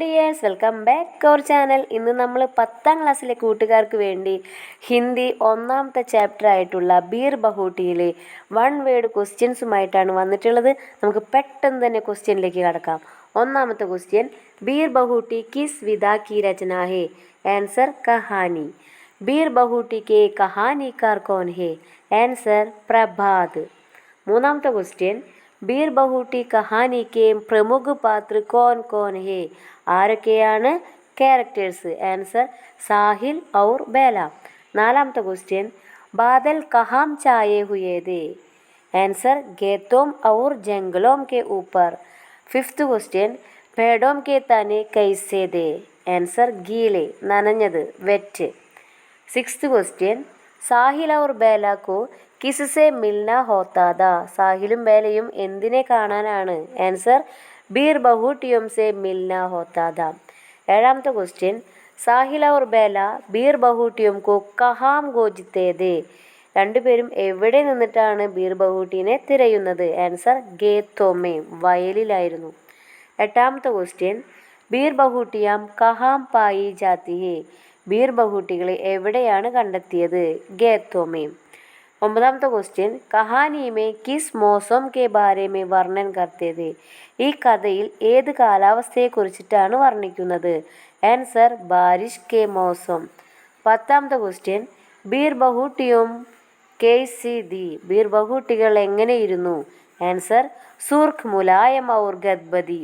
Dears, welcome back our channel. ഇന്ന് നമ്മൾ 10ാം ക്ലാസ്സിലെ കൂട്ടുകാർക്ക് വേണ്ടി ഹിന്ദി ഒന്നാമത്തെ ചാപ്റ്റർ ആയിട്ടുള്ള ബീർ ബഹൂട്ടിയിലെ 1 വേർഡ് ക്വസ്റ്റ്യൻസുമായിട്ടാണ് വന്നിട്ടുള്ളത്. നമുക്ക് പെട്ടെന്ന് തന്നെ ക്വസ്റ്റ്യനിലേക്ക് കടക്കാം. ഒന്നാമത്തെ ക്വസ്റ്റ്യൻ, ബീർ ബഹൂട്ടി കിസ് വിധ കി രചന ഹേ? ആൻസർ കഹാനി. ബീർ ബഹൂട്ടി കെ കഹാനിക്കാർ കോൻ ഹേ? ആൻസർ പ്രഭാത്. മൂന്നാമത്തെ ക്വസ്റ്റ്യൻ, ബീർ ബഹൂട്ടി കഹാനി കെ പ്രമുഖ പാത്ര കോൻ കോൻ ഹേ? ആരൊക്കെയാണ് ക്യാരക്ടേഴ്സ്? ആൻസർ സാഹിൽ ഔർ ബേല. നാലാമത്തെ ക്വസ്റ്റ്യൻ, ബാദൽ കഹാം ചായേ ഹുയേ ദേ? ആൻസർ ഗേത്തോം ഔർ ജംഗലോം കെ ഊപ്പർ. ഫിഫ്ത്ത് ക്വസ്റ്റ്യൻ, പേടോം കെ തനെ കൈസേ ദേ? ആൻസർ ഗീലെ, നനഞ്ഞത്, വെറ്റ്. സിക്സ്ത് ക്വസ്റ്റ്യൻ, സാഹിൽ ഔർ ബേല കോ കിസ്സെ മിൽന ഹോത്താ? സാഹിലും ബേലയും എന്തിനെ കാണാനാണ്? ആൻസർ ബീർ ബഹൂട്ടിയും സെ മിൽന ഹോത്താ. ഏഴാമത്തെ ക്വസ്റ്റ്യൻ, സാഹിൽ ഔർ ബേല ബീർ ബഹൂട്ടിയും കോ കഹാം ഗോജിത്തേ ദേ? രണ്ടുപേരും എവിടെ നിന്നിട്ടാണ് ബീർ ബഹൂട്ടിനെ തിരയുന്നത്? ആൻസർ ഗേത്തോമേ, വയലിലായിരുന്നു. എട്ടാമത്തെ ക്വസ്റ്റ്യൻ, ബീർ ബഹൂട്ടിയാം കഹാം പായി ജാത്തി ഹേ? ബീർ ബഹൂട്ടികളെ എവിടെയാണ് കണ്ടെത്തിയത്? ഗേത്തോമേ. ഒമ്പതാമത്തെ ക്വസ്റ്റ്യൻ, കഹാനി മേ കിസ് മോസം കെ ബാരെ മേ വർണ്ണൻ കർത്തേ ദേ? ഈ കഥയിൽ ഏത് കാലാവസ്ഥയെക്കുറിച്ചിട്ടാണ് വർണ്ണിക്കുന്നത്? ആൻസർ ബാരിഷ് കെ മോസം. പത്താമത്തെ ക്വസ്റ്റ്യൻ, ബീർ ബഹൂട്ടിയും കേസി ദി? ബീർ ബഹൂട്ടികൾ എങ്ങനെയിരുന്നു? ആൻസർ സുർഖ് മുലായം ഔർ ഗദ്ബദി.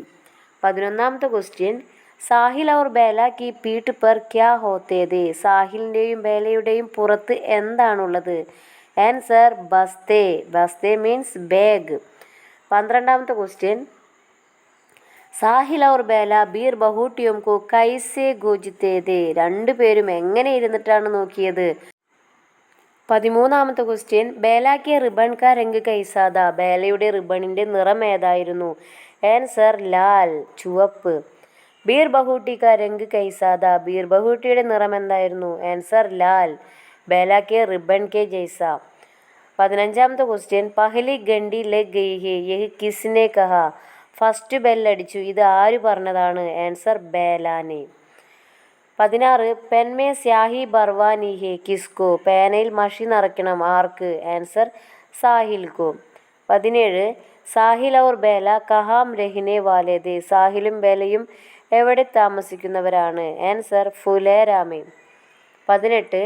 പതിനൊന്നാമത്തെ ക്വസ്റ്റ്യൻ, സാഹിൽ ഔർ ബേല കി പീഠ് പർ ക്യാ ഹോത്തേ ദേ? സാഹിലിൻ്റെയും ബേലയുടെയും പുറത്ത് എന്താണുള്ളത്? ആൻസർ ബസ്തേ. ബസ്തേ മീൻസ് ബാഗ്. പന്ത്രണ്ടാമത്തെ ക്വസ്റ്റ്യൻ, സാഹിൽ ഔർ ബേല ബീർ ബഹൂട്ടിയും കോ കൈസേ ഗോജിത്തേ ദേ? രണ്ടുപേരും എങ്ങനെ ഇരുന്നിട്ടാണ് നോക്കിയത്? പതിമൂന്നാമത്തെ ക്വസ്റ്റ്യൻ, ബേല കെ റിബൺ കാ രംഗ് കൈസാദ? ബേലയുടെ റിബണിൻ്റെ നിറം ഏതായിരുന്നു? ആൻസർ ലാൽ, ചുവപ്പ്. ബീർ ബഹൂട്ടി കാ രംഗ് കൈസാദ? ബീർ ബഹൂട്ടിയുടെ നിറം എന്തായിരുന്നു? ആൻസർ ലാൽ, ബേല കെ റിബൺ കെ ജൈസ. പതിനഞ്ചാമത്തെ ക്വസ്റ്റ്യൻ, പഹലി ഗണ്ടി ലഗ് ഗയി ഹേ യഹ് കിസ്നെ കഹാ? ഫസ്റ്റ് ബെല്ലടിച്ചു, ഇത് ആര് പറഞ്ഞതാണ്? ആൻസർ ബേലാനെ. 16, പെൻമേ സ്യാഹി ബർവാനി ഹേ കിസ്കോ? പേനയിൽ മഷി നിറയ്ക്കണം, ആർക്ക്? ആൻസർ സാഹിൽ കോ. 17, സാഹിൽ ഔർ ബേല കഹാം രഹിനെ വാലേ ദേ? സാഹിലും ബേലയും എവിടെ താമസിക്കുന്നവരാണ്? ആൻസർ ഫുലേരാമേ. 18,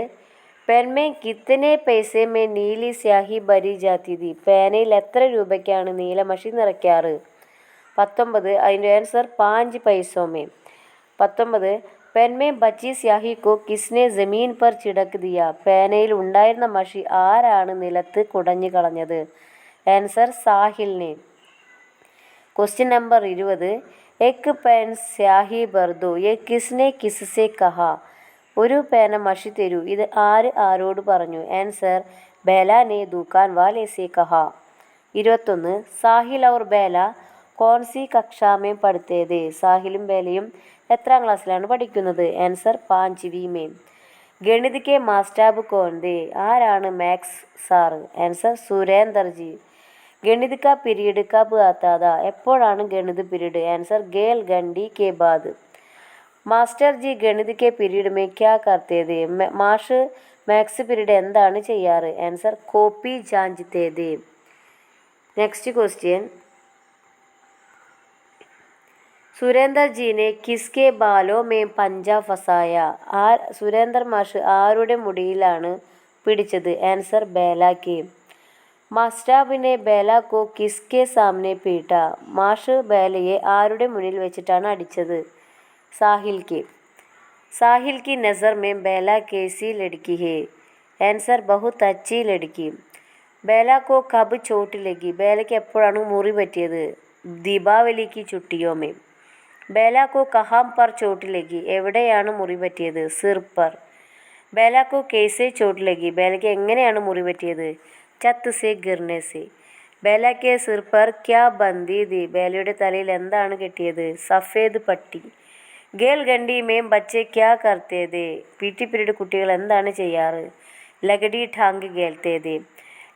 പെൻമേ കിത്തനെ പൈസേ മേ നീലി സ്യാഹി ഭരി ജാത്തി തി? പേനയിൽ എത്ര രൂപയ്ക്കാണ് നീലമഷി നിറയ്ക്കാറ്? 19, അതിൻ്റെ ആൻസർ 5 പൈസോമേ. 19, പെൻമേ ബച്ചി സ്യാഹി കോ കിസ്നെ ജമീൻ പർ ചിടക്ക് ദിയ? പേനയിൽ ഉണ്ടായിരുന്ന മഷി ആരാണ് നിലത്ത് കുടഞ്ഞു കളഞ്ഞത്? ആൻസർ സാഹിലിനെ. ക്വസ്റ്റ്യൻ നമ്പർ 20, എക് പെൻ സ്യാഹി ബർദോ യെ കിസ്നെ കിസ്സെ കഹാ? ഒരു പേന മഷി തരൂ, ഇത് ആര് ആരോട് പറഞ്ഞു? ആൻസർ ബേലാനെ ദുക്കാൻ വാലെ സെ കഹാ. 21, സാഹിൽ ഔർ ബേല കോൺസി കക്ഷാമേ പഠിത്തേ ദേ? സാഹിലും ബേലയും എത്രാം ക്ലാസ്സിലാണ് പഠിക്കുന്നത്? ആൻസർ 5വീ മേ. ഗണിത് കെ മാസ്റ്റാബ് കോൺ ദേ? ആരാണ് maths sir? Answer Surender ji. ഗണിത് കാ പീരീഡ് കബ് ആത്താ? എപ്പോഴാണ് ഗണിത് പീരീഡ്? ആൻസർ ഗേൽ ഗണ്ടി കെ ബാദ്. മാസ്റ്റർ ജി ഗണിത് കെ പീരീഡ് മേ ക്യാ കർത്തേ ദേ? മാഷ് മാത്സ് പീരീഡ് എന്താണ് ചെയ്യാറ്? ആൻസർ കോപ്പി ജാഞ്ചത്തേ ദേ. നെക്സ്റ്റ് ക്വസ്റ്റ്യൻ, സുരേന്ദർ ജീനെ കിസ്കെ ബാലോ മേ പഞ്ച ഫസായ? സുരേന്ദർ മാഷ് ആരുടെ മുടിയിലാണ് പിടിച്ചത്? ആൻസർ ബേല കെ. മാസ്റ്റാബിനെ ബേല കോ കിസ്കെ സാമനെ പീട്ട? മാഷ് ബേലയെ ആരുടെ മുന്നിൽ വെച്ചിട്ടാണ് അടിച്ചത്? സാഹിൽ കെ. സാഹിൽ കി നസർ മേ ബേല കേസി ലഡ്കി ഹേ? ആൻസർ ബഹുത് അച്ചി ലഡ്കി. ബേല കോ കബ് ചോട്ട് ലഗി? ബേലയ്ക്ക് എപ്പോഴാണ് മുറി പറ്റിയത്? ദീപാവലി കി ചുട്ടിയോ മേ. ബേല കോ കഹാം പർ ചോട്ട് ലഗി? എവിടെയാണ് മുറി പറ്റിയത്? സിർ പർ. ബേല കോ കേസെ ചോട്ട് ലഗി? ബേലയ്ക്ക് എങ്ങനെയാണ് മുറി പറ്റിയത്? ചത്ത് സെ ഗിർനെ സെ. ബേല കെ സിർ പർ ക്യാ ബന്ദി ദി? ബേലയുടെ തലയിൽ എന്താണ് കെട്ടിയത്? സഫേദ് പട്ടി. ഗേൽ ഗണ്ടി മേം ബച്ചെ ക്യാ കർത്തേ ദേ? PT പീരീഡ് കുട്ടികൾ എന്താണ് ചെയ്യാറ്? ലഗഡി ഠാങ്ക് ഗേൽത്തേ ദേ.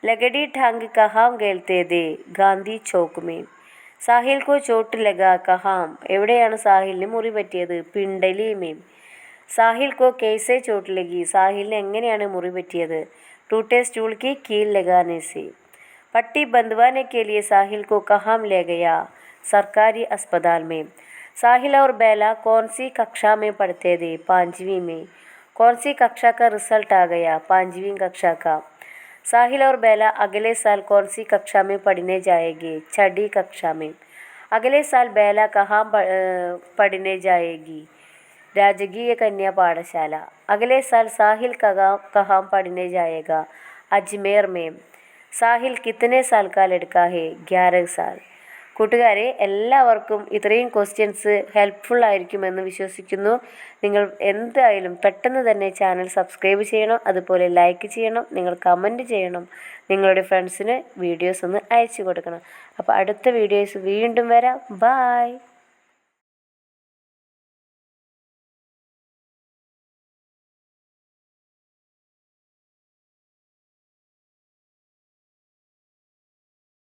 ലഗഡി ഠാങ്ക് കഹാം ഗേൽത്തേ ദേ? Gandhi chalk may. സാഹിൽ കോ ചോട്ട് ലഗാ കഹാം, എവിടെയാണ് സാഹിലിന് മുറി പറ്റിയത്? പിണ്ടലി മീം. സാഹിൽ കോ കേസെ ചോട്ട് ലഗി, സാഹിലിന് എങ്ങനെയാണ് മുറി പറ്റിയത്? ടൂटे स्टूल की कील लगाने से. पट्टी बंधवाने के लिए साहिल को कहाँ ले गया? सरकारी अस्पताल में. साहिल और बेला कौन सी कक्षा में पढ़ते थे? 5वीं में. कौन सी कक्षा का रिजल्ट आ गया? 5वीं कक्षा का. साहिल और बेला अगले साल कौन सी कक्षा में पढ़ने जाएंगे? 6वीं कक्षा में. अगले साल बेला कहाँ पढ़ने जाएगी? राजकीय कन्या पाठशाला. अगले साल साहिल कहाँ पढ़ने जाएगा? अजमेर में. സാഹിൽ കിത്തനെ സാൽ കാ ലഡ്കാ ഹേ? 11 സാൽ. കൂട്ടുകാരെ, എല്ലാവർക്കും ഇത്രയും ക്വസ്റ്റ്യൻസ് ഹെൽപ്ഫുൾ ആയിരിക്കുമെന്ന് വിശ്വസിക്കുന്നു. നിങ്ങൾ എന്തായാലും പെട്ടെന്ന് തന്നെ ചാനൽ സബ്സ്ക്രൈബ് ചെയ്യണം, അതുപോലെ ലൈക്ക് ചെയ്യണം, നിങ്ങൾ കമൻറ്റ് ചെയ്യണം, നിങ്ങളുടെ ഫ്രണ്ട്സിന് വീഡിയോസ് ഒന്ന് അയച്ചു കൊടുക്കണം. അപ്പോൾ അടുത്ത വീഡിയോസ് വീണ്ടും വരാം. ബായ്.